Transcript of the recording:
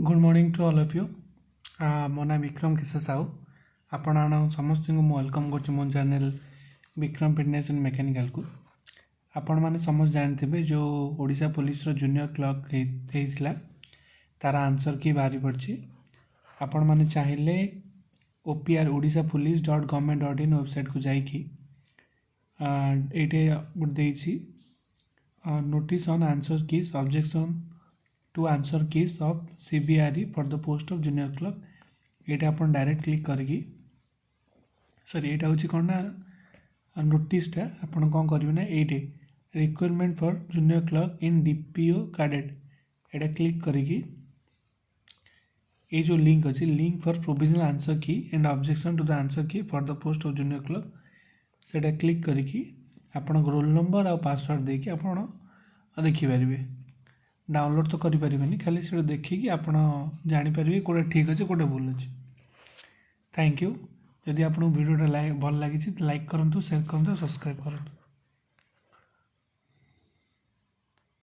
Good morning to all of you. मो ना विक्रम किशोर साहू। आपण समस्त को वेलकम कर मो channel Vikram fitness and mechanical को। आपण मैंने समस्त जानते जो ओडिशा पुलिस रो जूनियर क्लर्क होता तार आंसर की बाहरी पड़ी। आपण मैंने चाहिए OPR Odisha police .gov.in website को जाइए ये notice on answer keys objection to answer keys of CBRE for the post of junior clerk ये आप डायरेक्ट क्लिक करके सर ये हूँ कौन ना नोटिसटा आपड़ कौन करेंगे ना ये requirement for junior clerk in DPO cadet ये क्लिक करके ये जो लिंक अच्छी link for provisional answer key and objection to the answer key for the post of junior clerk से क्लिक करके आप रोल नंबर आ पासवर्ड देके आप देखिपारे। डाउनलोड तो करें खाली से देखिए आप जापर कौटे ठीक अच्छे कौटे भूल अच्छे। Thank you. जदि आपको वीडियोटा भल लगी लाइक करूँ, शेयर करूँ, सब्सक्राइब करूँ।